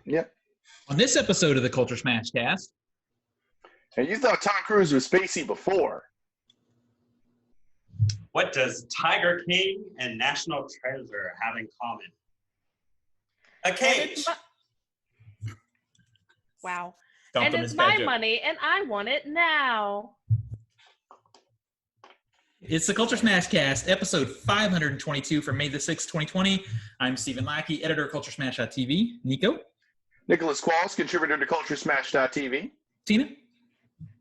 Yep. On this episode of the Culturesmash Cast, And you thought Tom Cruise was spacey before. What does Tiger King and National Treasure have in common? A cage. Wow. Stomped And on it's his bad my joke. money, and I want it now. It's the Culturesmash Cast, episode 522 from May the 6th, 2020. I'm Stephen Lackey, editor of Culturesmash.tv. Nico? Nicholas Qualls, contributor to Culturesmash.tv. Tina?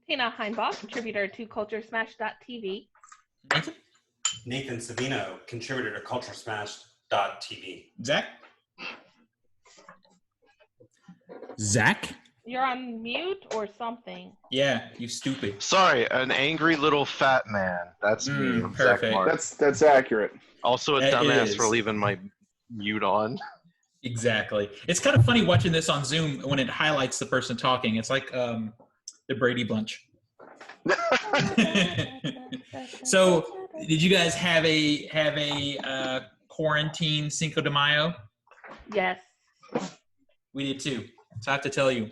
Tina Heinbach, contributor to Culturesmash.tv. Nathan? Nathan Savino, contributor to Culturesmash.tv. Zach? Zach? You're on mute or something. Yeah, you stupid. Sorry, an angry little fat man. That's me. Zach perfect. Martin. That's accurate. Also a That dumbass is. for leaving my mute on. Exactly. It's kind of funny watching this on Zoom when it highlights the person talking. It's like the Brady Bunch. So, did you guys have a quarantine Cinco de Mayo? Yes. We did too. So I have to tell you,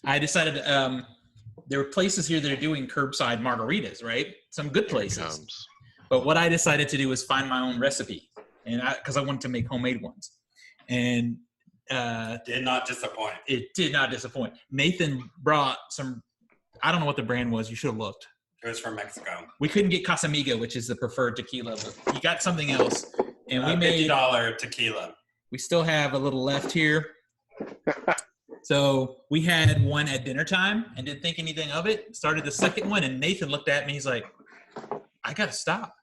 I decided there were places here that are doing curbside margaritas, right? Some good places. But what I decided to do was find my own recipe, and because I wanted to make homemade ones, and Did not disappoint. it did not disappoint. Nathan brought some. I don't know what the brand was. You should have looked. It was from Mexico. We couldn't get Casamiga, which is the preferred tequila, but he got something else, and we made. $50 tequila. We still have a little left here. So we had one at dinner time and didn't think anything of it. Started the second one, and Nathan looked at me. He's like, I got to stop.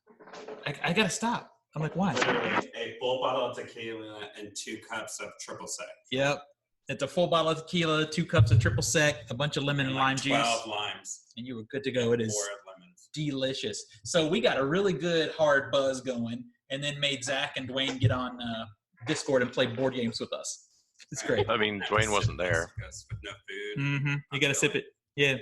I got to stop. I'm like, why? Literally a full bottle of tequila and 2 cups of triple sec. Yep. It's a full bottle of tequila, 2 cups of triple sec, a bunch of lemon and lime 12 juice, limes. and you were good to go. It is 4 lemons. delicious. So we got a really good hard buzz going, and then made Zach and Dwayne get on Discord and play board games with us. It's great. I mean, Dwayne wasn't there. With no food. Mm-hmm. You got to sip it. Yeah.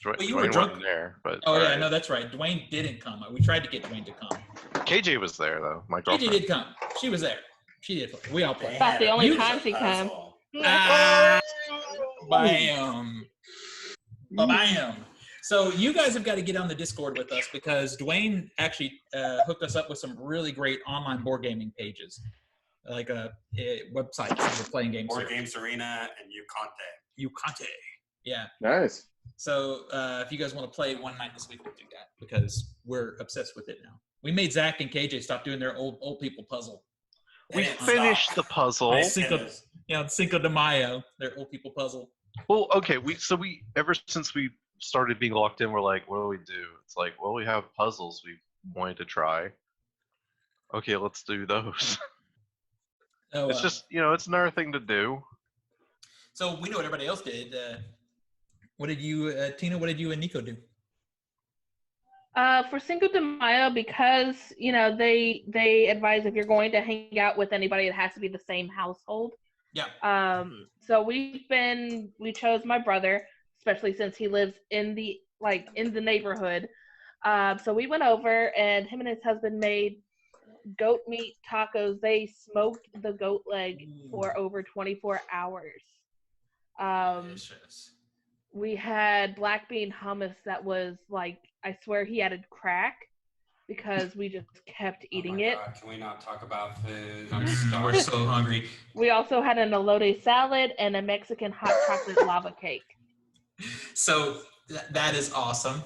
Well, you were Dwayne drunk. wasn't there, but Oh, yeah, alright. no, that's right. Dwayne didn't come. We tried to get Dwayne to come. KJ was there though. My KJ girlfriend. did come. She was there. She did play. We all played. That's the only You- time she comes. Ah, bam. Bam. So you guys have got to get on the Discord with us because Dwayne actually hooked us up with some really great online board gaming pages, like a website for playing games. Board Games Arena and Ucante. Yeah. Nice. So if you guys want to play one night this week, we'll do that because we're obsessed with it now. We made Zach and KJ stop doing their old people puzzle. We finished the puzzle. Cinco de Mayo, their old people puzzle. Well, okay. We ever since we started being locked in, we're like, what do we do? It's like, well, we have puzzles we wanted to try. Okay, let's do those. Oh, It's just it's another thing to do. So we know what everybody else did. What did you, Tina? What did you and Nico do? For Cinco de Mayo, because they advise if you're going to hang out with anybody, it has to be the same household. Yeah. So we chose my brother, especially since he lives in the neighborhood. So we went over, and him and his husband made goat meat tacos. They smoked the goat leg for over 24 hours. Delicious. We had black bean hummus that was like, I swear he added crack because we just kept eating it. God, can we not talk about food? We're so hungry. We also had an elote salad and a Mexican hot chocolate lava cake. So that is awesome.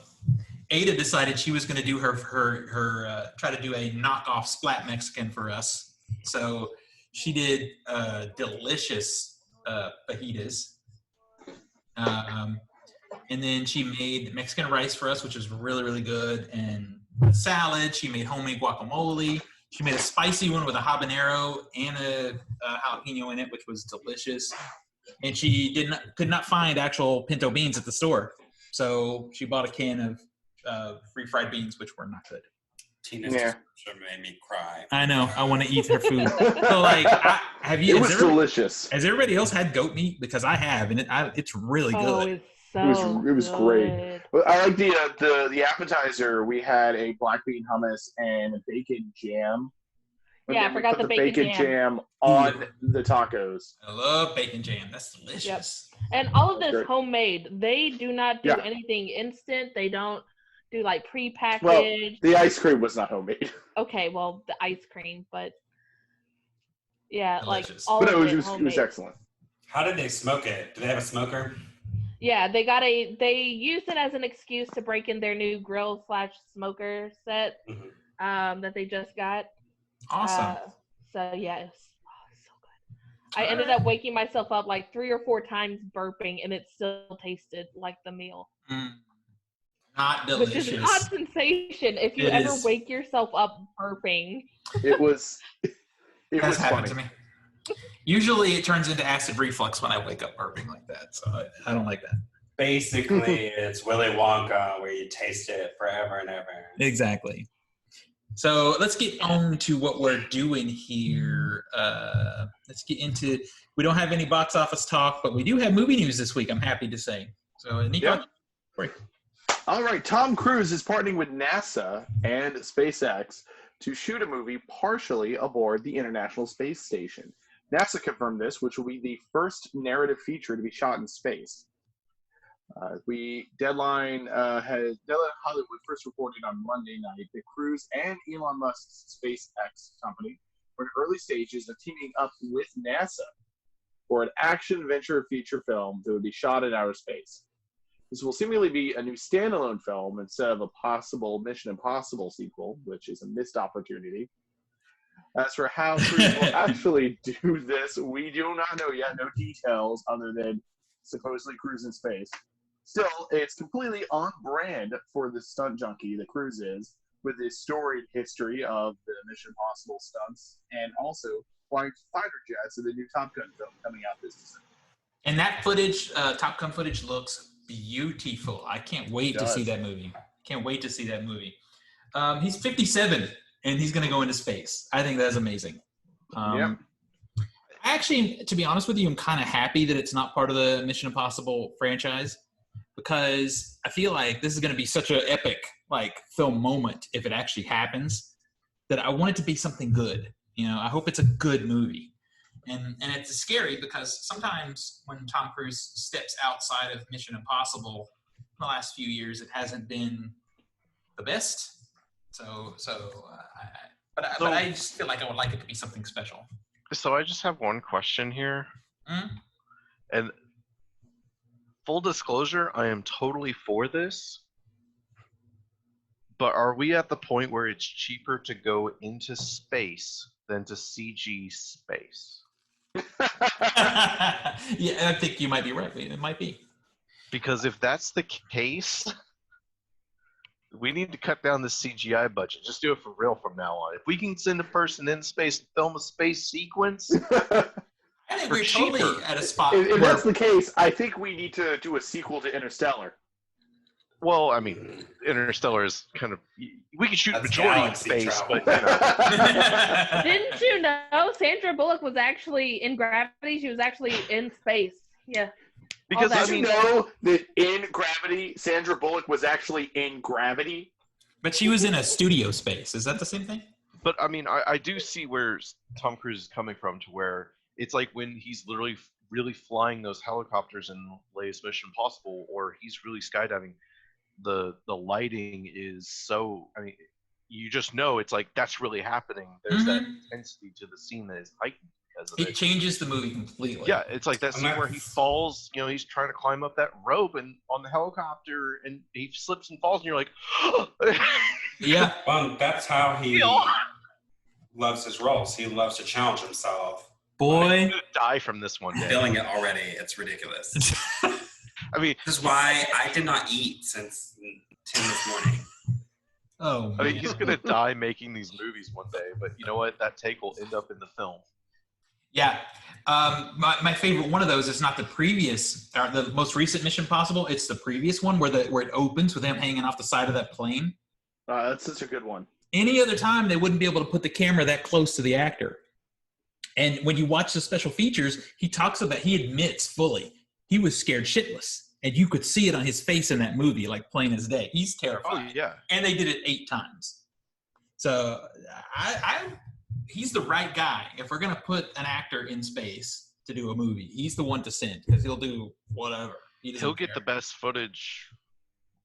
Ada decided she was going to do her try to do a knockoff Splat Mexican for us. So she did delicious fajitas. And then she made Mexican rice for us, which is really, really good. And salad. She made homemade guacamole. She made a spicy one with a habanero and a jalapeno in it, which was delicious. And she could not find actual pinto beans at the store. So she bought a can of free-fried beans, which were not good. Tina's description made me cry. I know. I want to eat her food. So, like, It was delicious. Has everybody else had goat meat? Because I have, and it's really good. It's It was great. But I like the appetizer. We had a black bean hummus and a bacon jam. And Yeah, I then we forgot put the bacon jam on the tacos. I love bacon jam. That's delicious. And all of That's this great. homemade. They do not do Yeah. anything instant. They don't do like prepackaged. Well, the ice cream was not homemade. Okay, well, the ice cream, but yeah, Delicious. like all But of no, it it was homemade. excellent. How did they smoke it? Do they have a smoker? Yeah, they used it as an excuse to break in their new grill / smoker set Mhm. that they just got. Awesome. So yeah, it's so good. I ended up waking myself up like 3 or 4 times burping, and it still tasted like the meal. Not Which delicious. is an odd sensation if you It ever is. wake yourself up burping. It was That's happened funny. to me. Usually it turns into acid reflux when I wake up burping like that, so I don't like that. Basically, it's Willy Wonka where you taste it forever and ever. Exactly. So let's get on to what we're doing here. Let's get into. We don't have any box office talk, but we do have movie news this week. I'm happy to say. So, Nico, Yeah. All right, Tom Cruise is partnering with NASA and SpaceX to shoot a movie partially aboard the International Space Station. NASA confirmed this, which will be the first narrative feature to be shot in space. Deadline Hollywood first reported on Monday night that Cruise and Elon Musk's SpaceX company were in early stages of teaming up with NASA for an action-adventure feature film that would be shot in outer space. This will seemingly be a new standalone film instead of a possible Mission Impossible sequel, which is a missed opportunity. As for how Cruise will actually do this, we do not know yet. No details other than supposedly Cruise in space. Still, it's completely on brand for the stunt junkie that Cruise is, with his storied history of the Mission Impossible stunts, and also flying fighter jets in the new Top Gun film coming out this December. and that footage, Top Gun footage, looks beautiful. I can't wait to see that movie. Can't wait to see that movie. He's 57, and he's going to go into space. I think that's amazing. Actually, to be honest with you, I'm kind of happy that it's not part of the Mission Impossible franchise, because I feel like this is going to be such an epic film moment if it actually happens, that I want it to be something good. I hope it's a good movie. And it's scary because sometimes when Tom Cruise steps outside of Mission Impossible in the last few years, it hasn't been the best. But I just feel like I would like it to be something special. So I just have one question here. And full disclosure, I am totally for this. But are we at the point where it's cheaper to go into space than to CG space? Yeah, I think you might be right. It might be. Because if that's the case, we need to cut down the CGI budget. Just do it for real from now on. If we can send a person in space to film a space sequence, I think we're totally at a spot. If that's the case, I think we need to do a sequel to Interstellar. Well, I mean, Interstellar is kind of... We can shoot That's majority in galaxy space, travel. but, Didn't you know Sandra Bullock was actually in Gravity? She was actually in space. Yeah. Because, that- Did you know that in Gravity, Sandra Bullock was actually in Gravity? But she was in a studio space. Is that the same thing? But I mean, I do see where Tom Cruise is coming from, to where it's like when he's literally really flying those helicopters in latest Mission Impossible, or he's really skydiving, the lighting is so, I mean, you just know it's like that's really happening. There's that intensity to the scene that is heightened because of it. It changes the movie completely. Yeah, it's like that scene where he falls, he's trying to climb up that rope and on the helicopter, and he slips and falls, and you're like, Yeah. Well, that's how he loves his roles. He loves to challenge himself. Boy. I'm gonna die from this one I'm day. feeling it already. It's ridiculous. I mean, This is why I did not eat since 10 this morning. Oh, I mean, man. he's gonna die making these movies one day, but you know what? That take will end up in the film. Yeah. My favorite one of those is not the previous, or the most recent Mission Impossible. It's the previous one where it opens with him hanging off the side of that plane. That's such a good one. Any other time, they wouldn't be able to put the camera that close to the actor. And when you watch the special features, he admits fully he was scared shitless. And you could see it on his face in that movie, like plain as day. He's terrified. Oh yeah. And they did it 8 times. So he's the right guy. If we're gonna put an actor in space to do a movie, he's the one to send because he'll do whatever. He'll get the best footage.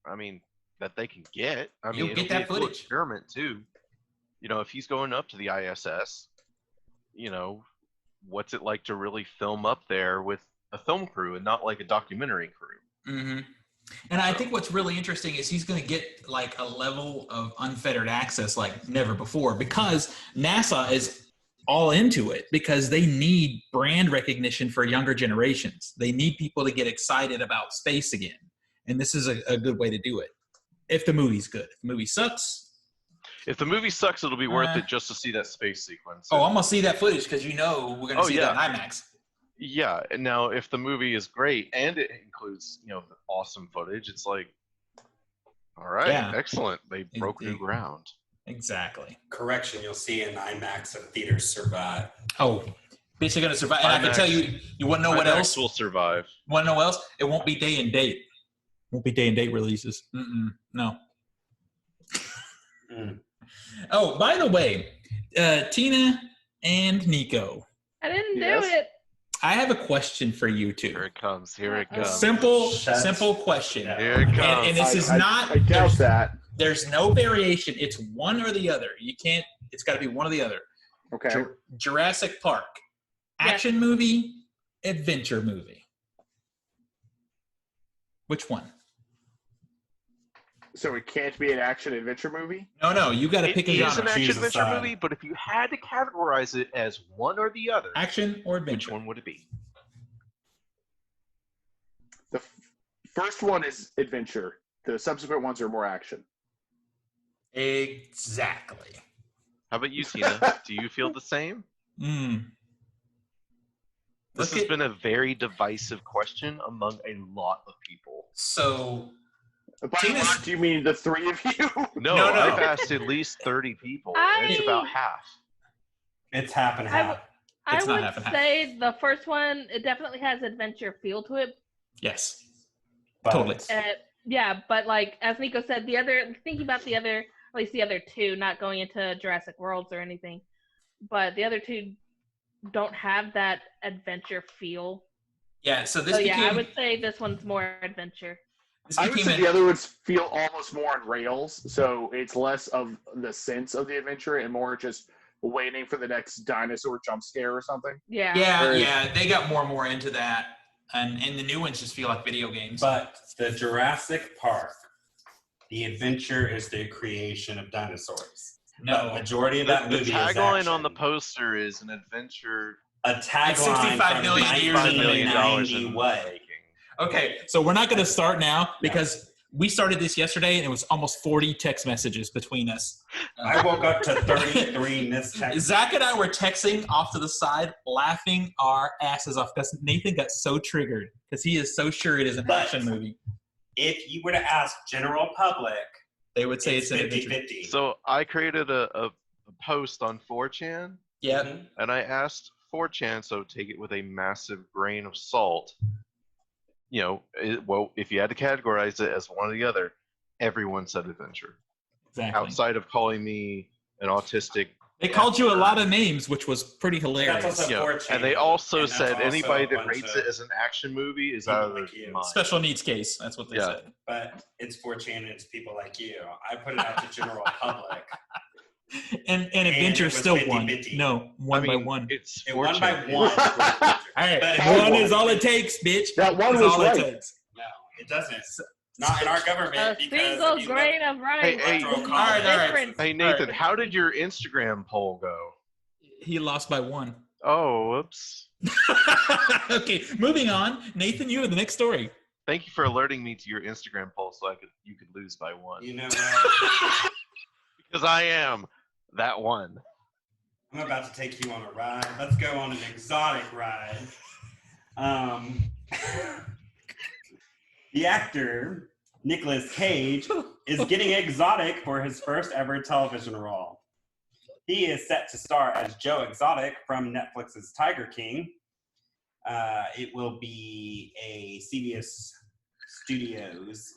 I mean, that they can get. I He'll mean, get it'll that be a cool footage. experiment too. You know, if he's going up to the ISS, you know, what's it like to really film up there with a film crew and not like a documentary crew? Mm-hmm. And I think what's really interesting is he's going to get like a level of unfettered access like never before because NASA is all into it because they need brand recognition for younger generations. They need people to get excited about space again. And this is a good way to do it. If the movie's good. If the movie sucks. If the movie sucks, it'll be worth it just to see that space sequence. Oh, I'm going to see that footage because we're going to see that in IMAX. Yeah, and now if the movie is great and it includes, awesome footage, it's like, all right, excellent. They broke new ground. Exactly. Correction, you'll see in IMAX and theaters survive. Oh, basically going to survive. And IMAX, I can tell you want to know what else? Will survive. Want to know what else? It won't be day and date. Won't be day and date releases. No. Oh, by the way, Tina and Nico. I didn't do it. I have a question for you two. Here it comes. Here it comes. Simple question. Here it comes. And this is not. I doubt that. There's no variation. It's one or the other. You can't. It's got to be one or the other. Okay. Jurassic Park, action movie, adventure movie. Which one? So it can't be an action adventure movie? No. You got to pick a genre. It is an action adventure movie, but if you had to categorize it as one or the other, action or adventure, which one would it be? The first one is adventure. The subsequent ones are more action. Exactly. How about you, Tina? Do you feel the same? This has been a very divisive question among a lot of people. So, by lot, do you mean the three of you? No. I've asked at least 30 people. It's about half. It's half and half. I would say the first one, it definitely has adventure feel to it. Yes. But, totally. Yeah, but like as Nico said, thinking about the other, at least the other two, not going into Jurassic Worlds or anything, but the other two don't have that adventure feel. Yeah, I would say this one's more adventure. I would say the other ones feel almost more on rails, so it's less of the sense of the adventure and more just waiting for the next dinosaur jump scare or something. Yeah, they got more and more into that, and the new ones just feel like video games. But the Jurassic Park, the adventure is the creation of dinosaurs. No, the majority of that movie the tagline on the poster is an adventure. A tagline $65 million way. Okay, so we're not going to start now because we started this yesterday and it was almost 40 text messages between us. I woke up to 33 missed texts. Zach and I were texting off to the side, laughing our asses off because Nathan got so triggered because he is so sure it is an action movie. If you were to ask general public, they would say it's 50-50. So I created a post on 4chan. Yeah. And I asked 4chan, so take it with a massive grain of salt. If you had to categorize it as one or the other, everyone said adventure. Exactly. Outside of calling me an autistic. They called you a lot of names, which was pretty hilarious. That's also 4chan, and they also said also anybody that rates it as an action movie is out of their mind. Special needs case. That's what they said. But it's 4chan and it's people like you. I put it out to general public. And adventure still 50-50. won. No, one by one. It's it won by 1. All right, one is all it takes, bitch. That one was No, right. it doesn't. Not in our government. A single grain of rice. Hey, all right. Hey, Nathan, how did your Instagram poll go? He lost by 1. Oh, whoops. Okay, moving on. Nathan, you have the next story. Thank you for alerting me to your Instagram poll so you could lose by 1. You know what? Because I am that one. I'm about to take you on a ride. Let's go on an exotic ride. The actor, Nicolas Cage, is getting exotic for his first ever television role. He is set to star as Joe Exotic from Netflix's Tiger King. It will be a CBS Studios.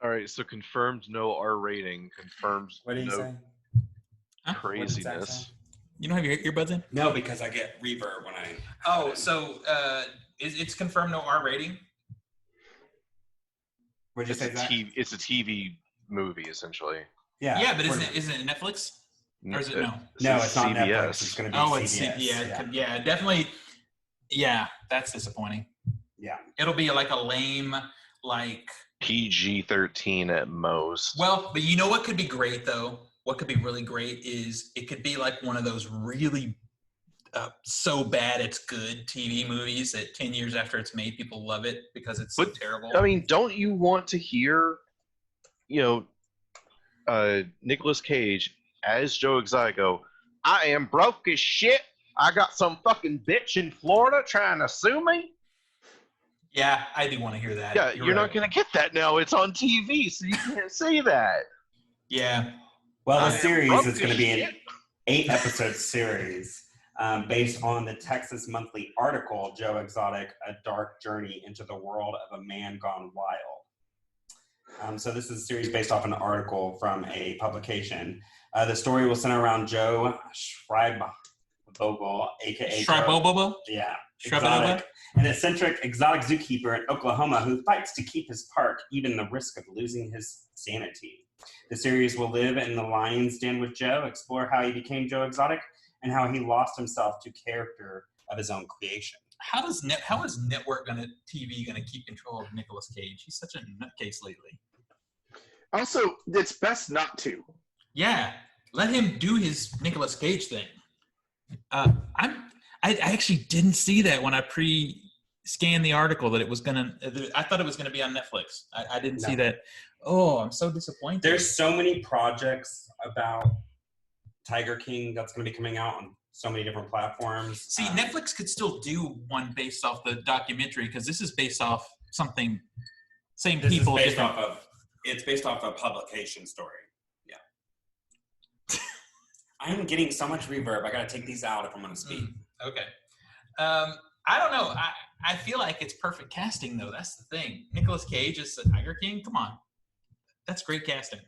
All right, so confirmed no R rating. Confirmed What did you no. say? Huh? Craziness. You don't have your earbuds in? No, because I get reverb when I. Oh, so it's confirmed no R rating. What'd you It's say, a Zach? it's a TV movie essentially. Yeah. Yeah, but we're- isn't it Netflix? Or is it no? No, says it's not CBS. Netflix. It's going to be Oh, CBS. it's yeah, definitely. Yeah, that's disappointing. Yeah. It'll be like a lame, like. PG-13 at most. Well, but you know what could be great though? What could be really great is it could be like one of those really so bad it's good TV movies that 10 years after it's made, people love it because it's so But, terrible. I mean, don't you want to hear, Nicolas Cage as Joe Exotic go, I am broke as shit. I got some fucking bitch in Florida trying to sue me. Yeah, I do want to hear that. Yeah, you're not going to get that now. It's on TV, so you can't say that. Yeah. Well, the I am series broke is going to as be an shit. 8-episode series based on the Texas Monthly article, Joe Exotic, A Dark Journey into the World of a Man Gone Wild. So this is a series based off an article from a publication. The story will center around Joe Schreibobo, a.k.a. Shribobobo? Yeah. Shribobobo? Exotic, an eccentric exotic zookeeper in Oklahoma who fights to keep his park, even the risk of losing his sanity. The series will live in the Lion's Den with Joe, explore how he became Joe Exotic, and how he lost himself to character of his own creation. How is network TV gonna keep control of Nicolas Cage? He's such a nutcase lately. Also, it's best not to. Yeah, let him do his Nicolas Cage thing. I actually didn't see that when I scanned the article that it was gonna. I thought it was gonna be on Netflix. I didn't see that. Oh, I'm so disappointed. There's so many projects about Tiger King that's going to be coming out on so many different platforms. See, Netflix could still do one based off the documentary because this is based off something. Same This people. is based off of. It's based off a publication story. Yeah. I'm getting so much reverb. I got to take these out if I'm going to speak. Okay. I don't know. I feel like it's perfect casting, though. That's the thing. Nicolas Cage is the Tiger King. Come on. That's great casting.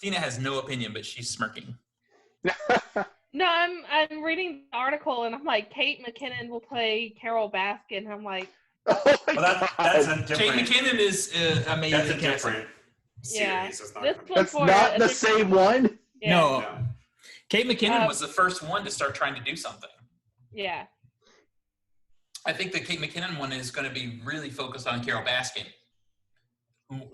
Tina has no opinion, but she's smirking. No, I'm reading the article and I'm like, Kate McKinnon will play Carol Baskin. And I'm like, Oh my Well, that's a Kate different. McKinnon is amazing. That's a casting. different yeah, series. It's not this gonna be- one's That's for not a the different- same one. Yeah, No, No. Kate McKinnon was the first one to start trying to do something. Yeah. I think the Kate McKinnon one is going to be really focused on Carol Baskin,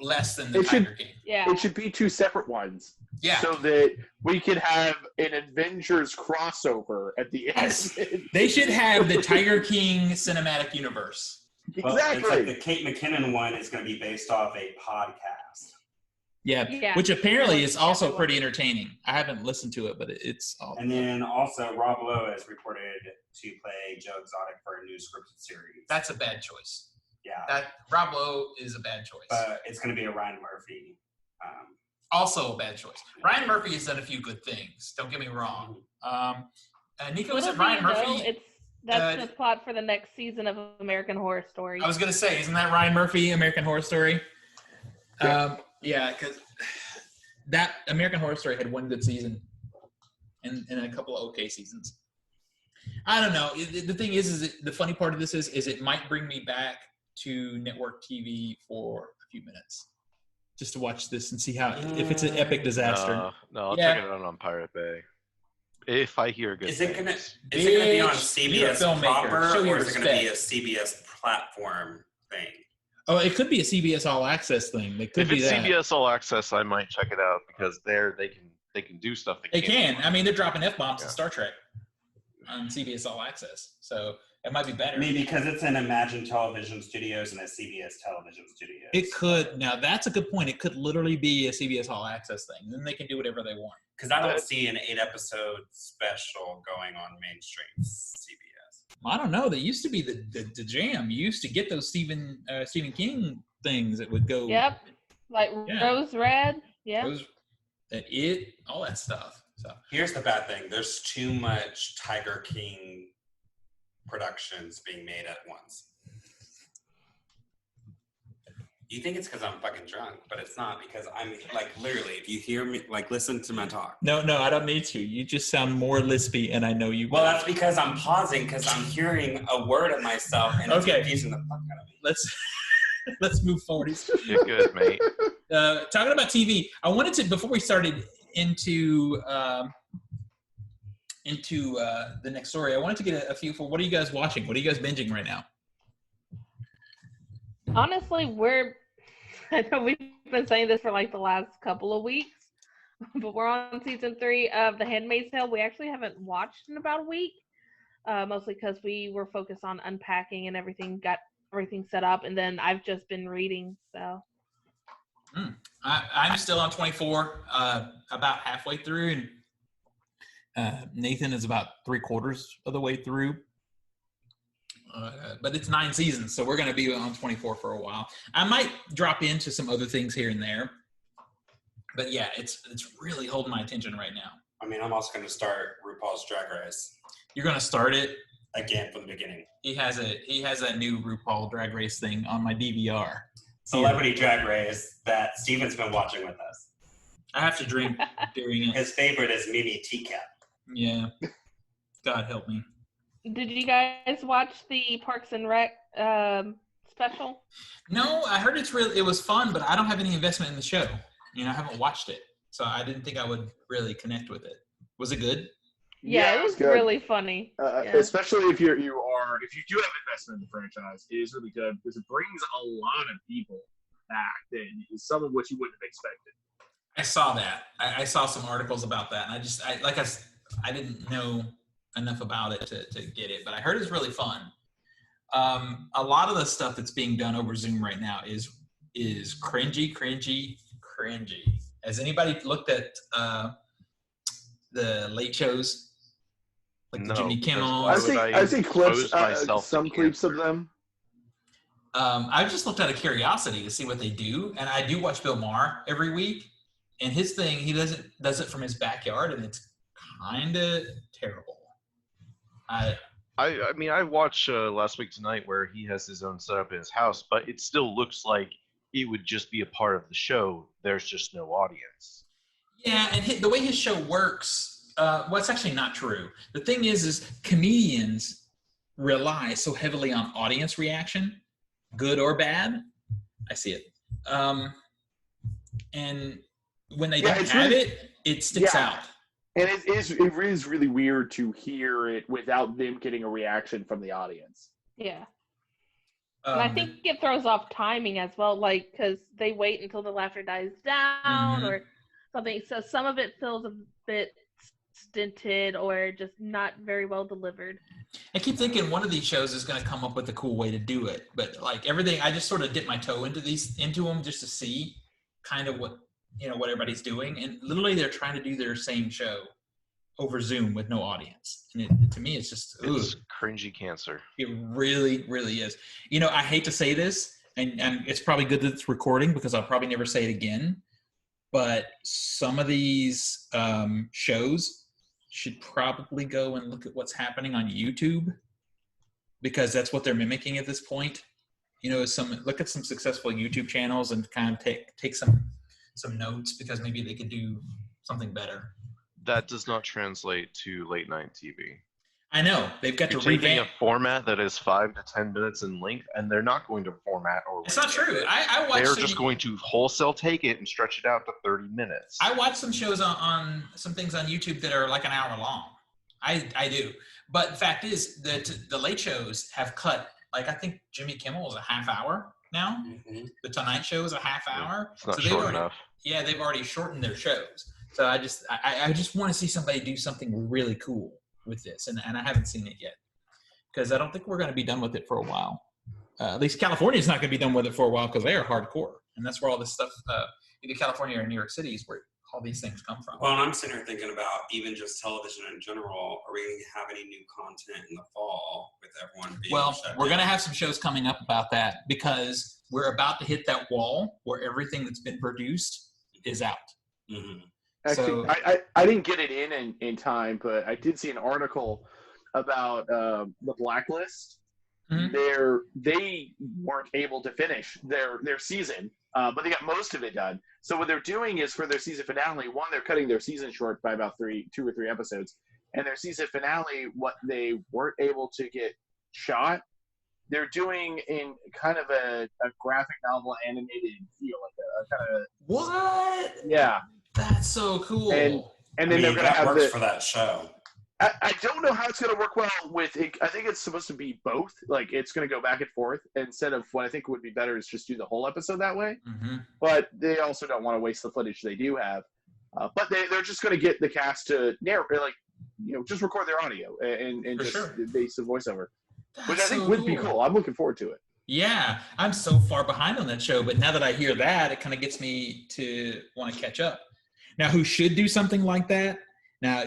less than the It should- Tiger King. Yeah. It should be two separate ones. Yeah. So that we could have an Avengers crossover at the end. They should have the Tiger King cinematic universe. Well, Exactly. it's like the Kate McKinnon one is going to be based off a podcast. Yeah, Yeah. which apparently is also Everyone. pretty entertaining. I haven't listened to it, but it's all. And then also Rob Lowe is reported to play Joe Exotic for a new scripted series. That's a bad choice. Yeah, Rob Lowe is a bad choice. but it's going to be a Ryan Murphy. Also a bad choice. Ryan Murphy has done a few good things. Don't get me wrong. Nico, is Little it do Ryan you Murphy? know, that's the plot for the next season of American Horror Story. I was gonna say, isn't that Ryan Murphy, American Horror Story? Yeah, because that American Horror Story had one good season, and a couple of okay seasons. I don't know. The thing is the funny part of this is it might bring me back to network TV for a few minutes, just to watch this and see how if it's an epic disaster. No, I'll Yeah. check it out on Pirate Bay. If I hear good Is it going to things. be on Bitch, you're a CBS filmmaker. proper, Show your or is it going to be a CBS platform thing? Oh, it could be a CBS All Access thing. It could If be it's that. CBS All Access, I might check it out because they can do stuff. They can. I mean, they're dropping F-bombs Yeah. in Star Trek on CBS All Access, so it might be better. Maybe because it's an Imagine Television Studios and a CBS Television Studios. It could. Now, that's a good point. It could literally be a CBS All Access thing. Then they can do whatever they want. Because I don't see an 8-episode special going on mainstream CBS. I don't know. They used to be the jam. You used to get those Stephen King things that would go. Yep. Like Yeah. Rose Red. Yeah. Those, all that stuff. So Here's the bad thing. There's too much Tiger King productions being made at once. You think it's because I'm fucking drunk, but it's not, because I'm like, literally, if you hear me, like, listen to my talk. No, I don't need to. You just sound more lispy, and I know you. Well, that's because I'm pausing, because I'm hearing a word of myself, and it's confusing the fuck out of me. Let's move forward. You're good, mate. Talking about TV, I wanted to, before we started into the next story, I wanted to get a few for what are you guys watching? What are you guys binging right now? Honestly, I know we've been saying this for like the last couple of weeks, but we're on season 3 of The Handmaid's Tale. We actually haven't watched in about a week, mostly because we were focused on unpacking and got everything set up, and then I've just been reading, so. I'm still on 24, about halfway through, and Nathan is about 3/4 of the way through. But it's 9 seasons, so we're going to be on 24 for a while. I might drop into some other things here and there, but yeah, it's really holding my attention right now. I mean, I'm also going to start RuPaul's Drag Race. You're going to start it Again from the beginning. He has that new RuPaul Drag Race thing on my DVR. Celebrity Drag Race that Steven's been watching with us. I have to drink during it. His favorite is Mimi Teacup. Yeah. God help me. Did you guys watch the Parks and Rec special? No, I heard it was fun, but I don't have any investment in the show. I haven't watched it, so I didn't think I would really connect with it. Was it good? Yeah, it was good. Really funny. Especially if you do have investment in the franchise, it is really good because it brings a lot of people back, some of which you wouldn't have expected. I saw that. I saw some articles about that, and I didn't know enough about it to get it, but I heard it's really fun. A lot of the stuff that's being done over Zoom right now is cringy. Has anybody looked at the late shows? Like No, Jimmy Kimmel? I see clips, some clips of them. I've just looked out of curiosity to see what they do, and I do watch Bill Maher every week, and his thing, he does it from his backyard, and it's kind of terrible. I mean, I watched Last Week Tonight where he has his own setup in his house, but it still looks like it would just be a part of the show. There's just no audience. Yeah, and the way his show works, it's actually not true. The thing is comedians rely so heavily on audience reaction, good or bad. I see it. And when they don't have it sticks out. And it is really weird to hear it without them getting a reaction from the audience. Yeah. And I think it throws off timing as well, like, because they wait until the laughter dies down or something. So some of it feels a bit stinted or just not very well delivered. I keep thinking one of these shows is going to come up with a cool way to do it. But, like, everything, I just sort of dip my toe into them just to see kind of what everybody's doing. And literally they're trying to do their same show over Zoom with no audience. And to me, it's just, it's cringy cancer. It really, really is. I hate to say this, and it's probably good that it's recording because I'll probably never say it again, but some of these shows should probably go and look at what's happening on YouTube because that's what they're mimicking at this point. Look at some successful YouTube channels and kind of take some notes because maybe they could do something better. That does not translate to late night TV. I know they've got You're to taking revamp a format that is 5 to 10 minutes in length, and they're not going to format or. It's not true. I watched. They're just going to wholesale take it and stretch it out to 30 minutes. I watch some shows on some things on YouTube that are like an hour long. I do, but the fact is that the late shows have cut. Like I think Jimmy Kimmel is a half hour now. Mm-hmm. The Tonight Show is a half hour. It's not short enough. Yeah, they've already shortened their shows. So I just want to see somebody do something really cool with this, and I haven't seen it yet because I don't think we're going to be done with it for a while. At least California is not going to be done with it for a while because they are hardcore, and that's where all this stuff, either California or New York City, is where all these things come from. Well, and I'm sitting here thinking about even just television in general. Are we going to have any new content in the fall with everyone being shut we're down? going to have some shows coming up about that because we're about to hit that wall where everything that's been produced is out. Mm-hmm. Actually, I didn't get it in time, but I did see an article about the Blacklist they weren't able to finish their season, but they got most of it done. So what they're doing is for their season finale, one, they're cutting their season short by about 2 or 3 episodes, and their season finale, what they weren't able to get shot, they're doing in kind of a graphic novel animated feel, like a kind of What? yeah. That's so cool. And then they're going to have works for that show. I don't know how it's going to work well with it. I think it's supposed to be both. Like, it's going to go back and forth instead of what I think would be better is just do the whole episode that way. Mm-hmm. But they also don't want to waste the footage they do have. But they're just going to get the cast to narrate, like, just record their audio and just base the voiceover, which I think would be cool. I'm looking forward to it. Yeah, I'm so far behind on that show, but now that I hear that, it kind of gets me to want to catch up. Now, who should do something like that? Now,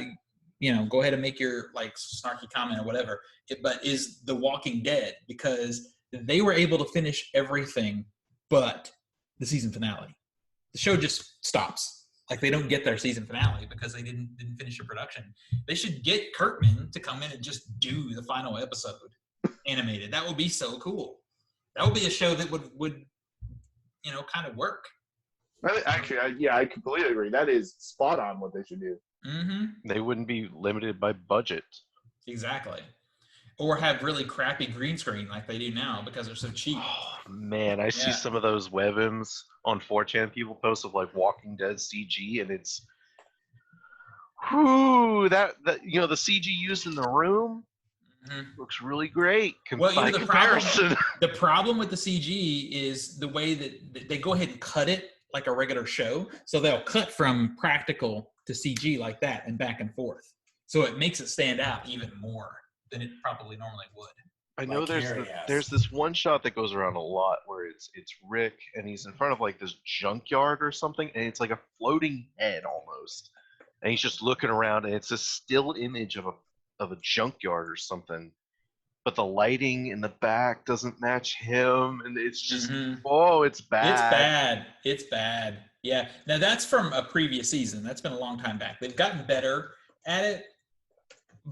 go ahead and make your like snarky comment or whatever. But is The Walking Dead, because they were able to finish everything but the season finale. The show just stops. Like, they don't get their season finale because they didn't finish the production. They should get Kirkman to come in and just do the final episode animated. That would be so cool. That would be a show that would kind of work. Actually, I completely agree. That is spot on what they should do. Mm-hmm. They wouldn't be limited by budget. Exactly. Or have really crappy green screen like they do now because they're so cheap. Oh, man, I see some of those webms on 4chan people post of like Walking Dead CG, and it's that the CG used in the room looks really great. The problem with the CG is the way that they go ahead and cut it like a regular show. So they'll cut from practical to CG like that and back and forth. So it makes it stand out even more than it probably normally would. I know there's this one shot that goes around a lot where it's Rick and he's in front of like this junkyard or something, and it's like a floating head almost. And he's just looking around, and it's a still image of a junkyard or something. But the lighting in the back doesn't match him, and it's just it's bad. It's bad. Yeah. Now that's from a previous season. That's been a long time back. They've gotten better at it,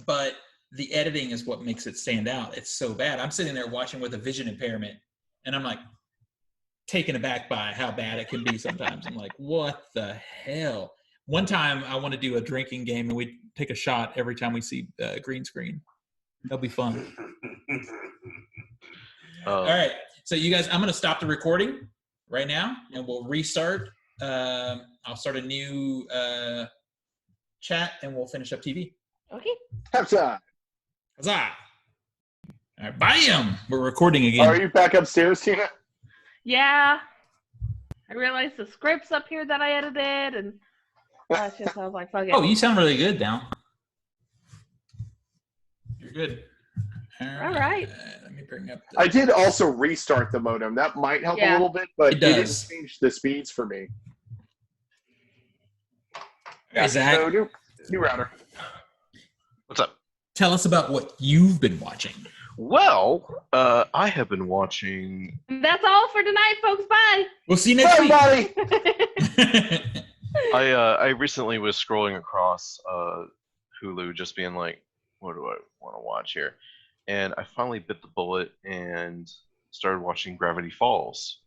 but the editing is what makes it stand out. It's so bad. I'm sitting there watching with a vision impairment, and I'm like taken aback by how bad it can be sometimes. I'm like, what the hell? One time I want to do a drinking game, and we take a shot every time we see green screen. That'll be fun. All right. So you guys, I'm going to stop the recording right now, and we'll restart. I'll start a new chat, and we'll finish up TV. Okay. Huzzah! Huzzah! All right, bam! We're recording again. Are you back upstairs, Tina? Yeah. I realized the script's up here that I edited, and I was like, fuck it. Oh, you sound really good now. You're good. All right. Let me bring up. I did also restart the modem. That might help a little bit, but it didn't change the speeds for me. Hey, Zach. So new router. What's up? Tell us about what you've been watching. Well, I have been watching. That's all for tonight, folks. Bye. We'll see you next week. Bye. I recently was scrolling across Hulu, just being like, what do I want to watch here? And I finally bit the bullet and started watching Gravity Falls.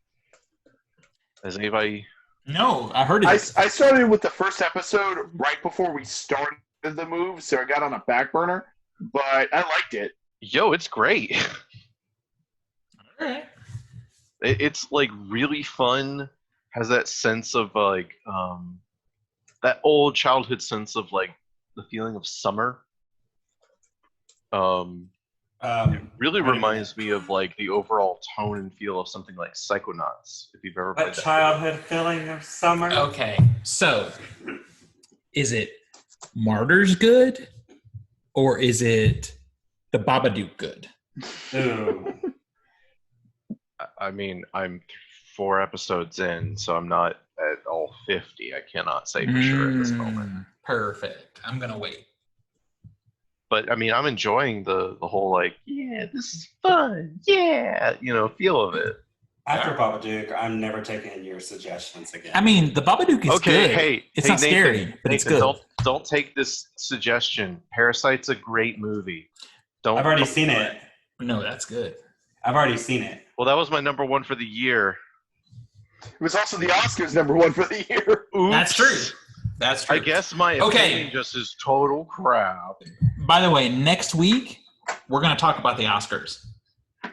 Has anybody? No, I heard it. I started with the first episode right before we started the move, so I got on a back burner, but I liked it. Yo, it's great. All right. It's like really fun. Has that sense of like that old childhood sense of like the feeling of summer. It really reminds me of like the overall tone and feel of something like Psychonauts, if you've ever played that. Childhood feeling of summer. Okay, so is it Martyrs good, or is it the Babadook good? Ooh. I mean, I'm 4 episodes in, so I'm not at all 50. I cannot say for sure at this moment. Perfect. I'm gonna wait. But I mean, I'm enjoying the whole like, yeah, this is fun, yeah, feel of it. After Babadook, I'm never taking your suggestions again. I mean, the Babadook is good. It's not Nathan, scary, but it's good. Don't take this suggestion. Parasite's a great movie. I've already seen it. No, that's good. I've already seen it. Well, that was my number one for the year. It was also the Oscars #1 for the year. Oops. That's true. That's true. I guess my opinion just is total crap. By the way, next week, we're going to talk about the Oscars.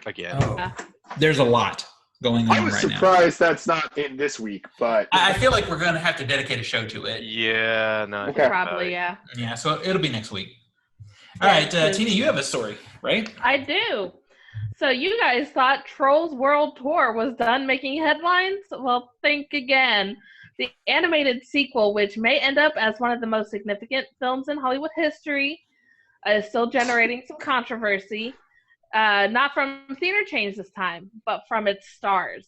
Again. Oh. There's a lot going on I was right now. surprised that's not in this week, but I feel like we're going to have to dedicate a show to it. Yeah, no. Okay. Probably, yeah. Yeah, so it'll be next week. All right, Tina, you have a story, right? I do. So you guys thought Trolls World Tour was done making headlines? Well, think again. The animated sequel, which may end up as one of the most significant films in Hollywood history, is still generating some controversy. Not from theater chains this time, but from its stars.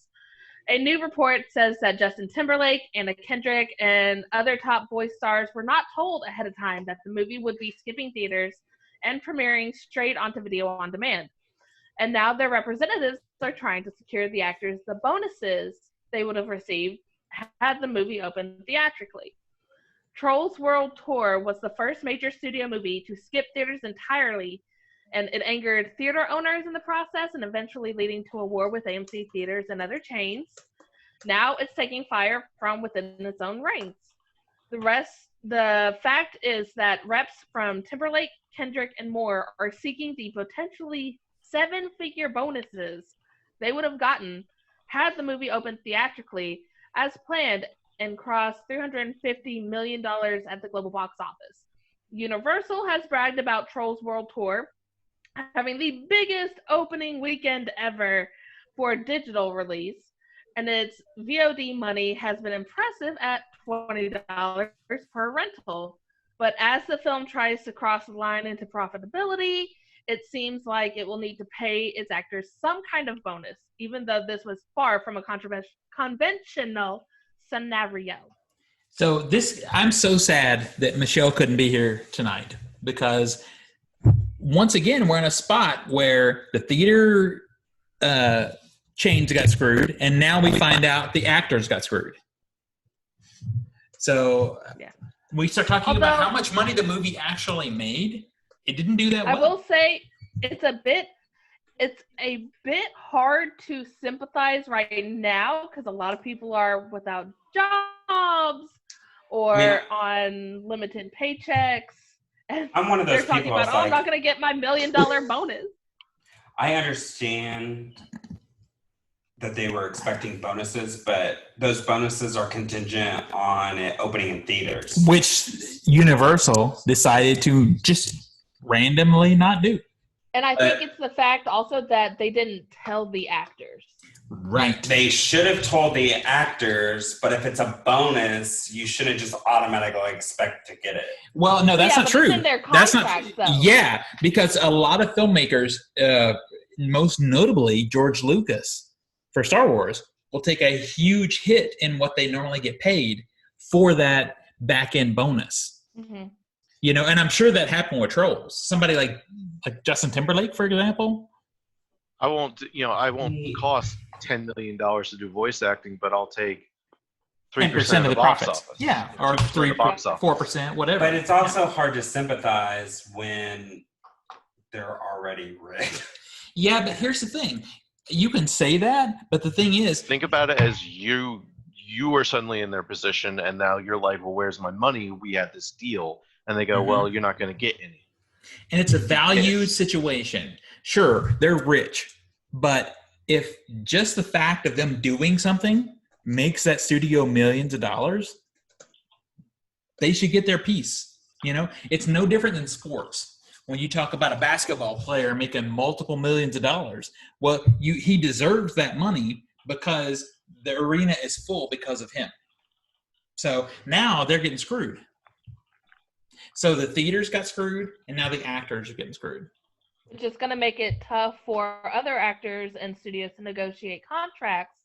A new report says that Justin Timberlake, Anna Kendrick, and other top voice stars were not told ahead of time that the movie would be skipping theaters and premiering straight onto video on demand. And now their representatives are trying to secure the actors the bonuses they would have received had the movie opened theatrically. Trolls World Tour was the first major studio movie to skip theaters entirely, and it angered theater owners in the process and eventually leading to a war with AMC theaters and other chains. Now it's taking fire from within its own ranks. The fact is that reps from Timberlake, Kendrick, and more are seeking the potentially 7-figure bonuses they would have gotten had the movie opened theatrically as planned and crossed $350 million at the global box office. Universal has bragged about Trolls World Tour having the biggest opening weekend ever for a digital release, and its VOD money has been impressive at $20 per rental. But as the film tries to cross the line into profitability, it seems like it will need to pay its actors some kind of bonus, even though this was far from a conventional scenario. So I'm so sad that Michelle couldn't be here tonight because once again, we're in a spot where the theater chains got screwed, and now we find out the actors got screwed. So we start talking about how much money the movie actually made. It didn't do that well. I will say it's a bit hard to sympathize right now because a lot of people are without jobs or on limited paychecks. And I'm one of those they're talking people. about, I'm not going to get my $1 million bonus. I understand that they were expecting bonuses, but those bonuses are contingent on it opening in theaters. Which Universal decided to just randomly not do. And I think it's the fact also that they didn't tell the actors. Right. They should have told the actors, but if it's a bonus, you shouldn't just automatically expect to get it. Well, no, that's not true. It's in their contracts, though. Yeah, because a lot of filmmakers, most notably George Lucas for Star Wars, will take a huge hit in what they normally get paid for that back-end bonus. Mm-hmm. You know, and I'm sure that happened with Trolls. Somebody like Justin Timberlake, for example. I won't cost $10 million to do voice acting, but I'll take 3% of the box profits. office. Yeah, or 3%, 4%, whatever. But it's also hard to sympathize when they're already rich. Yeah, but here's the thing. You can say that, but the thing is... Think about it as you are suddenly in their position, and now you're like, well, where's my money? We had this deal. And they go, well, you're not going to get any. And it's a valued situation. Sure, they're rich. But if just the fact of them doing something makes that studio millions of dollars, they should get their piece. You know, it's no different than sports. When you talk about a basketball player making multiple millions of dollars, well, he deserves that money because the arena is full because of him. So now they're getting screwed. So the theaters got screwed, and now the actors are getting screwed. Which is going to make it tough for other actors and studios to negotiate contracts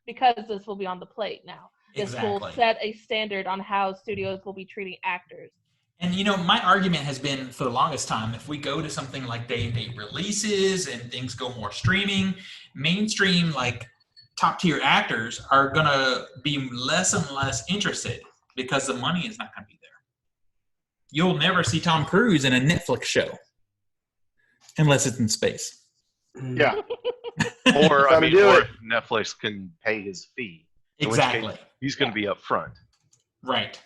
because this will be on the plate now. This will set a standard on how studios will be treating actors. And, you know, my argument has been for the longest time, if we go to something like day-and-date releases and things go more streaming, mainstream, like, top-tier actors are going to be less and less interested because the money is not going to be there. You'll never see Tom Cruise in a Netflix show unless it's in space. Yeah. Or Gotta do or it. if Netflix can pay his fee. In which Exactly. case, he's going to be up front. Right.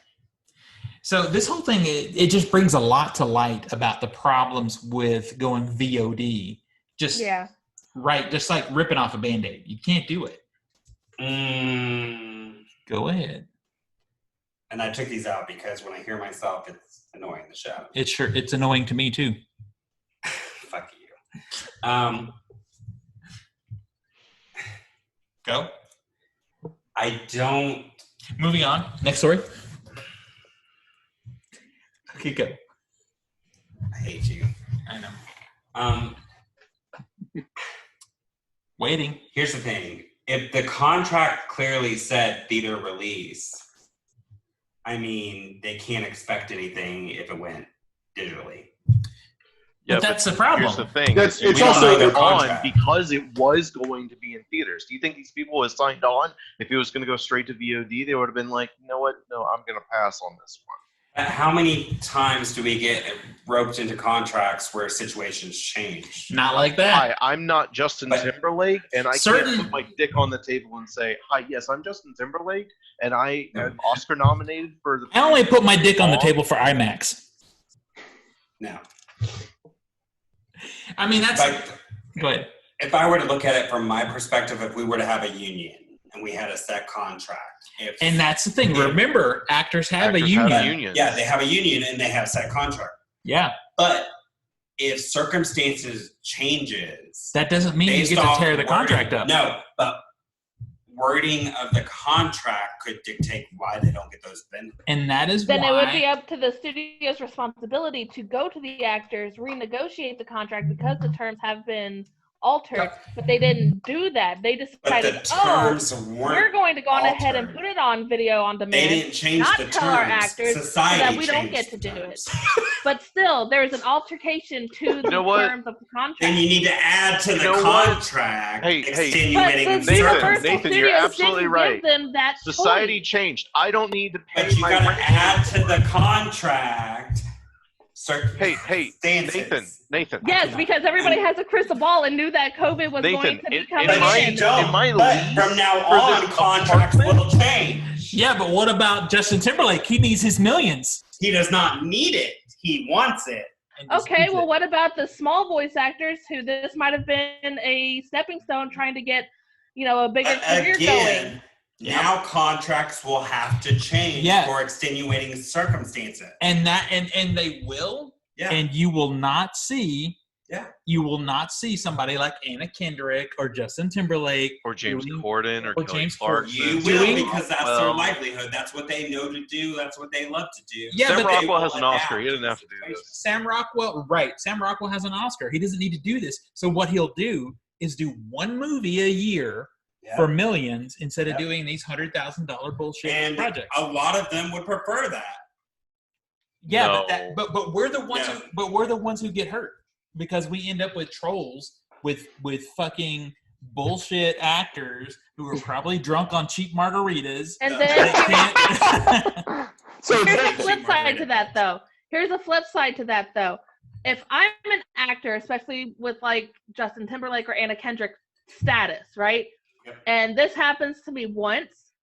So this whole thing, it just brings a lot to light about the problems with going VOD. Just just like ripping off a Band-Aid. You can't do it. Go ahead. And I took these out because when I hear myself, it's annoying the show. It's annoying to me too. Fuck you. Go. I don't. Moving on. Next story. Okay, go. I hate you. I know. Waiting. Here's the thing. If the contract clearly said theater release, I mean, they can't expect anything if it went digitally. Yeah, but that's the problem. Here's the thing. It's we also signed the on contract. because it was going to be in theaters. Do you think these people would have signed on if it was going to go straight to VOD? They would have been like, you know what? No, I'm going to pass on this one. How many times do we get roped into contracts where situations change? Not like that. Hi, I'm not Justin Timberlake, and I can't put my dick on the table and say, hi, yes, I'm Justin Timberlake, and I am Oscar nominated for the... I only put my dick on the table for IMAX. No. I mean, that's... Go ahead. If I were to look at it from my perspective, if we were to have a union and we had a set contract... And that's the thing. Remember, actors have a union. Yeah, they have a union and they have set contract. Yeah. But if circumstances changes... That doesn't mean you get to tear the contract up. No, but wording of the contract could dictate why they don't get those benefits. And that is then why... it would be up to the studio's responsibility to go to the actors, renegotiate the contract because the terms have been altered, but they didn't do that. They decided, we're going to go on ahead and put it on video on demand. They didn't change not the tell terms. our actors Society so that we don't get to do it. But still, there's an altercation to the terms of the contract. And you need to add to the contract. Extenuating Nathan, you're absolutely right. Society changed. I don't need to pay my rent. But you got to add to the contract. Hey, Nathan. Yes, because everybody has a crystal ball and knew that COVID was going to be coming in. From now on, contracts will change. Yeah, but what about Justin Timberlake? He needs his millions. He does not need it. He wants it. Okay, well, what about the small voice actors who this might have been a stepping stone trying to get, a bigger career going? Now contracts will have to change for extenuating circumstances. And they will. Yeah. And you will not see somebody like Anna Kendrick or Justin Timberlake or James Corden or James Clarkson. You will, because that's their livelihood. That's what they know to do. That's what they love to do. Yeah, Sam Rockwell has an Oscar. He doesn't have to do this. Sam Rockwell has an Oscar. He doesn't need to do this. So what he'll do is do one movie a year for millions instead of doing these $100,000 bullshit projects. A lot of them would prefer that. Yeah, no. but we're the ones who get hurt because we end up with trolls with fucking bullshit actors who are probably drunk on cheap margaritas. And then here's a flip side to that though. If I'm an actor, especially with like Justin Timberlake or Anna Kendrick status, right? And this happens to me once,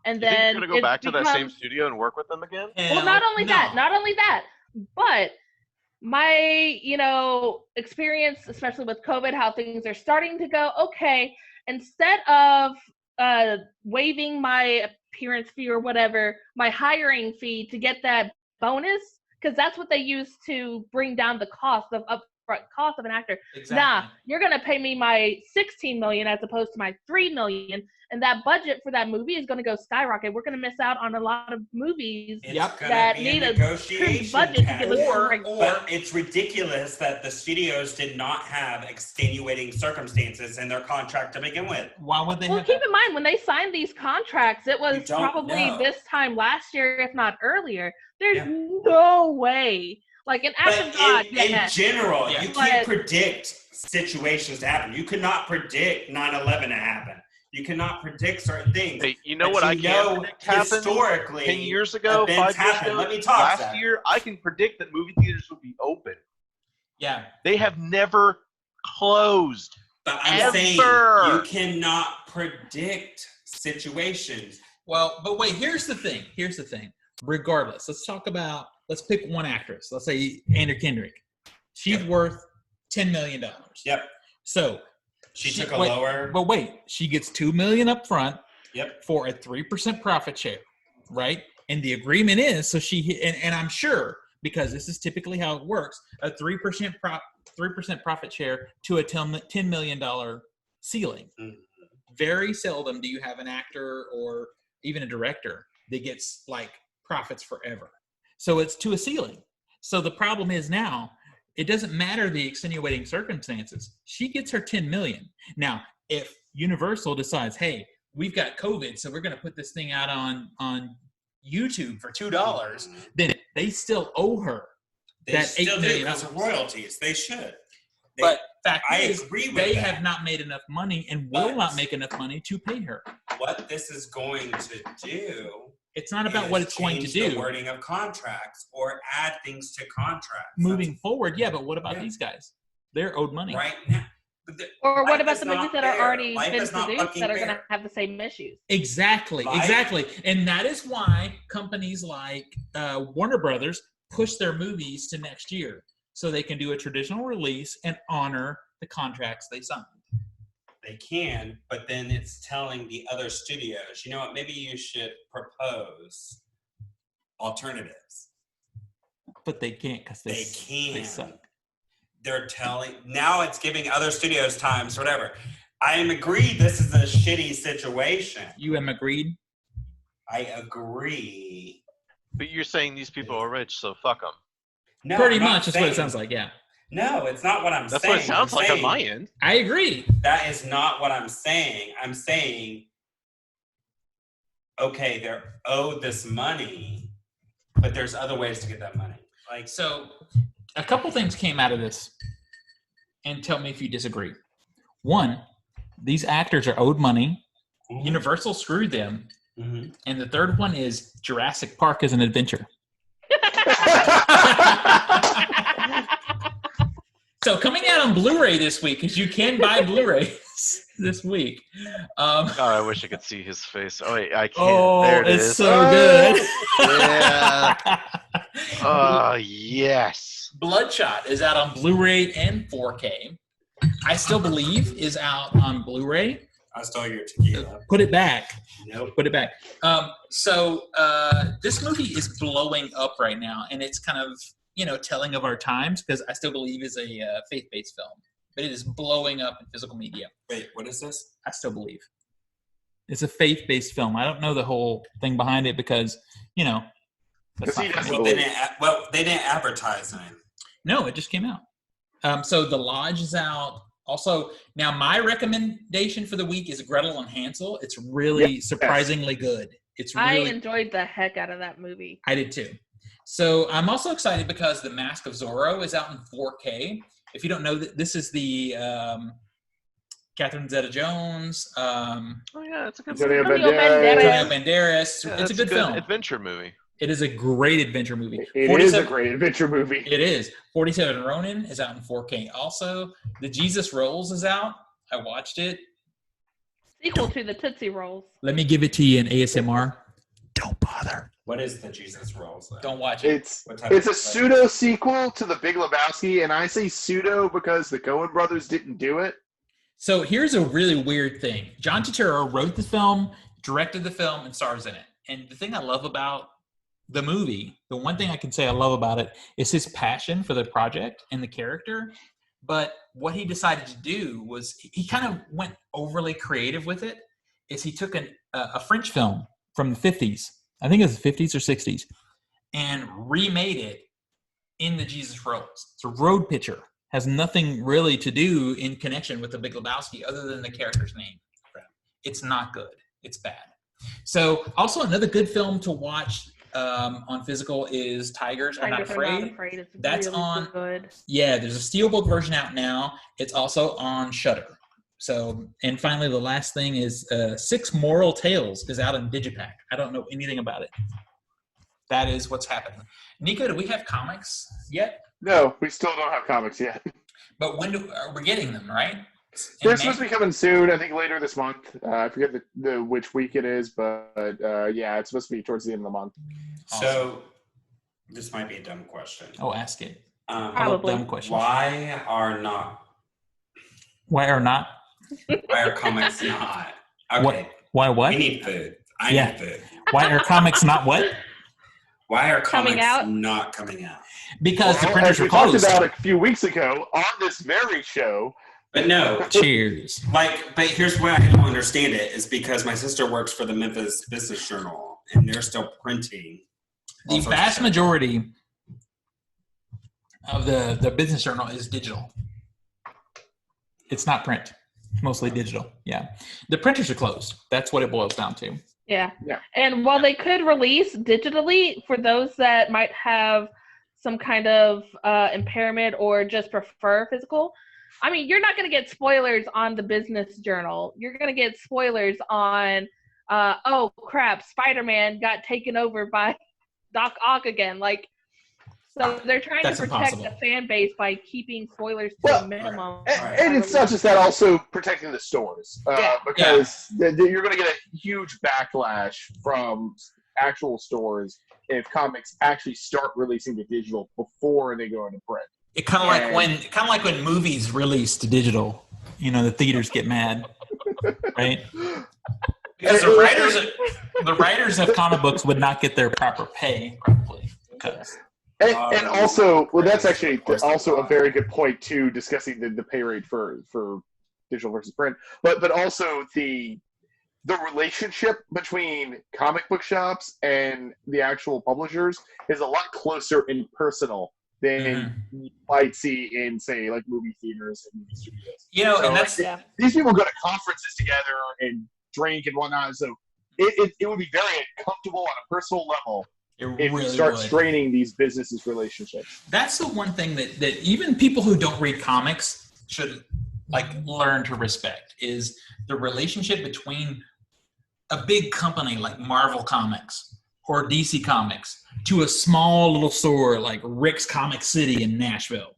and then you're gonna go back to that same studio and work with them again. Well, not only that, but my experience, especially with COVID, how things are starting to go. Okay, instead of waiving my appearance fee or whatever, my hiring fee to get that bonus, because that's what they use to bring down the cost of cost of an actor. Exactly. Nah, you're gonna pay me my $16 million as opposed to my $3 million, and that budget for that movie is gonna go skyrocket. We're gonna miss out on a lot of movies that need a budget to give us But it's ridiculous that the studios did not have extenuating circumstances in their contract to begin with. Why would they? Well, keep in mind when they signed these contracts, it was probably this time last year, if not earlier. There's no way. Like an act of God. In general, you can't predict situations to happen. You cannot predict 9/11 to happen. You cannot predict certain things. Hey, you know what I can predict happened historically 10 years ago, 5 years ago, Let me talk, last year, I can predict that movie theaters will be open. Yeah. They have never closed. But I'm saying you cannot predict situations. Well, but wait, here's the thing. Regardless, let's pick one actress. Let's say Anna Kendrick. She's worth $10 million. Yep. So she took a lower. But wait, she gets $2 million up front. Yep. For a 3% profit share, right? And the agreement is so and I'm sure because this is typically how it works, a 3% profit share to a $10 million ceiling. Mm-hmm. Very seldom do you have an actor or even a director that gets like profits forever. So it's to a ceiling. So the problem is now it doesn't matter the extenuating circumstances. She gets her $10 million. Now, if Universal decides, hey, we've got COVID, so we're going to put this thing out on YouTube for $2, then they still owe her that $8 million. Because of royalties. They should. But fact I is, agree with they that. have not made enough money and will not make enough money to pay her. What this is going to do, it's not about what it's going to do. The wording of contracts or add things to contracts. Moving forward, yeah, but what about these guys? They're owed money. Right now. Or what about the movies that are already been produced that are going to fair. have the same issues? Exactly. And that is why companies like Warner Brothers push their movies to next year so they can do a traditional release and honor the contracts they signed. They can, but then it's telling the other studios, you know what, maybe you should propose alternatives. But they can't because they suck. They're telling, now it's giving other studios times, whatever. I am agreed this is a shitty situation. You am agreed? I agree. But you're saying these people are rich, so fuck them. No, pretty much is what it sounds like, yeah. No, it's not what I'm saying. That's what it sounds like on my end. I agree. That is not what I'm saying. I'm saying, okay, they're owed this money, but there's other ways to get that money. Like, so a couple things came out of this, and tell me if you disagree. One, these actors are owed money. Mm-hmm. Universal screwed them. Mm-hmm. And the third one is Jurassic Park is an adventure. So coming out on Blu-ray this week, because you can buy Blu-rays this week. God, I wish I could see his face. Oh, wait, I can't. Oh, there it it's is. so good. Yeah. Oh, yes. Bloodshot is out on Blu-ray and 4K. I Still Believe is out on Blu-ray. I stole your tequila. Put it back. Nope. Put it back. So this movie is blowing up right now, and it's kind of, telling of our times, because I Still Believe is a faith-based film, but it is blowing up in physical media. Wait, what is this? I Still Believe. It's a faith-based film. I don't know the whole thing behind it because, that's not they didn't advertise it. No, it just came out. So The Lodge is out. Also, now my recommendation for the week is Gretel and Hansel. It's really surprisingly good. I enjoyed the heck out of that movie. I did too. So I'm also excited because The Mask of Zorro is out in 4K. If you don't know, this is the Catherine Zeta-Jones. It's a good Antonio Banderas. Yeah, it's a good film. Adventure movie. It is a great adventure movie. It is a great adventure movie. It is. 47 Ronin is out in 4K also. The Jesus Rolls is out. I watched it. Sequel to the Tootsie Rolls. Let me give it to you in ASMR. Don't bother. What is the Jesus Rolls? Don't watch it. It's a pseudo sequel to The Big Lebowski, and I say pseudo because the Coen brothers didn't do it. So here's a really weird thing. John Turturro wrote the film, directed the film, and stars in it. And the thing I love about the movie, the one thing I can say I love about it is his passion for the project and the character. But what he decided to do was he kind of went overly creative with it. Is he took a French film from the 50s, I think it was the 50s or 60s, and remade it in the Jesus Rolls. It's a road picture. Has nothing really to do in connection with the Big Lebowski other than the character's name. It's not good. It's bad. So also another good film to watch on physical is Tigers Are Not Afraid. It's That's really on. Good. Yeah, there's a steelbook version out now. It's also on Shudder. So, and finally, the last thing is Six Moral Tales is out in Digipack. I don't know anything about it. That is what's happening. Nico, do we have comics yet? No, we still don't have comics yet. But when we're getting them, right? They're supposed to be coming soon. I think later this month. I forget the which week it is, but yeah, it's supposed to be towards the end of the month. So, this might be a dumb question. Oh, ask it. Probably. Dumb question. Why are comics not? Okay. Why what? We need food. I need food. Why are comics not what? Why are Coming comics out? not coming out? Because the Well, printers as we are closed. talked about a few weeks ago on this very show. But no, Cheers. but here's why I don't understand it is because my sister works for the Memphis Business Journal and they're still printing. The vast majority of the business journal is digital. It's not print. It's mostly digital. Yeah. The printers are closed. That's what it boils down to. Yeah. Yeah. And while they could release digitally for those that might have some kind of impairment or just prefer physical, I mean, you're not going to get spoilers on the business journal. You're going to get spoilers on, oh crap, Spider-Man got taken over by Doc Ock again. Like, so they're trying That's to protect impossible. the fan base by keeping spoilers to a minimum. And it's not just that, also protecting the stores. Because you're going to get a huge backlash from actual stores if comics actually start releasing the digital before they go into print. It kind of like when movies release to digital. You know, the theaters get mad, right? Because the writers of comic books would not get their proper pay, probably. Because And also, well, that's actually also a very good point too, discussing the pay rate for digital versus print, but also the relationship between comic book shops and the actual publishers is a lot closer and personal than you might see in, say, like movie theaters and movie studios. you know, So, and that's like, these people go to conferences together and drink and whatnot, so it would be very uncomfortable on a personal level if you start straining these businesses' relationships. That's the one thing that even people who don't read comics should learn to respect is the relationship between a big company like Marvel Comics or DC Comics to a small little store like Rick's Comic City in Nashville.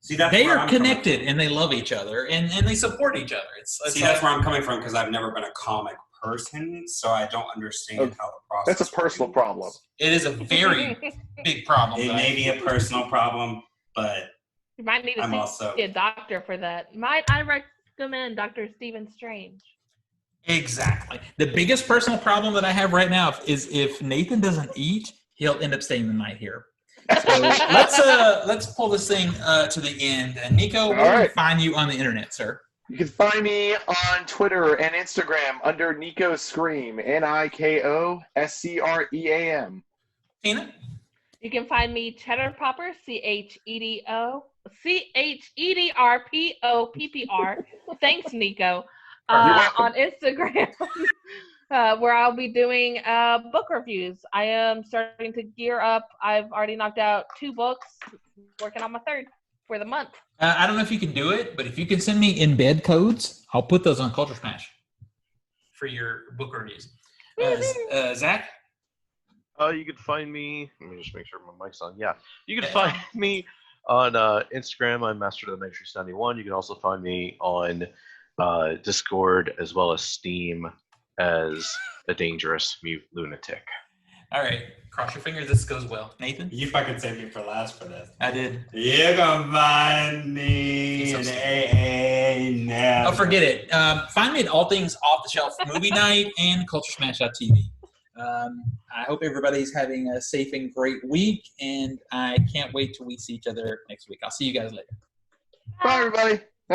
See, that's they where are I'm connected and they love each other and they support each other. That's where I'm coming from because I've never been a comic person, so I don't understand how the process. That's a personal problem. It is a very big problem. It may be a personal problem, but You might need to see a doctor for that. I recommend Dr. Stephen Strange. Exactly. The biggest personal problem that I have right now is if Nathan doesn't eat, he'll end up staying the night here. So let's pull this thing to the end. Nico, where can we find you on the internet, sir? You can find me on Twitter and Instagram under Nico Scream, NIKOSCREAM. Tina? You can find me Cheddar Popper, CHEDRPOPPR. Thanks, Nico. On Instagram, where I'll be doing book reviews. I am starting to gear up. I've already knocked out 2 books, working on my 3rd for the month. I don't know if you can do it, but if you can send me embed codes, I'll put those on Culturesmash for your book reviews. Zach? You can find me. Let me just make sure my mic's on. Yeah, you can find me on Instagram. I'm Master of the Matrix 91. You can also find me on Discord as well as Steam as a dangerous mute lunatic. All right, cross your fingers. This goes well. Nathan? You fucking saved me for last for this. I did. You're gonna find me in AA now. Oh, forget it. Find me at All Things Off the Shelf Movie Night and Culturesmash.tv. I hope everybody's having a safe and great week, and I can't wait till we see each other next week. I'll see you guys later. Bye, everybody.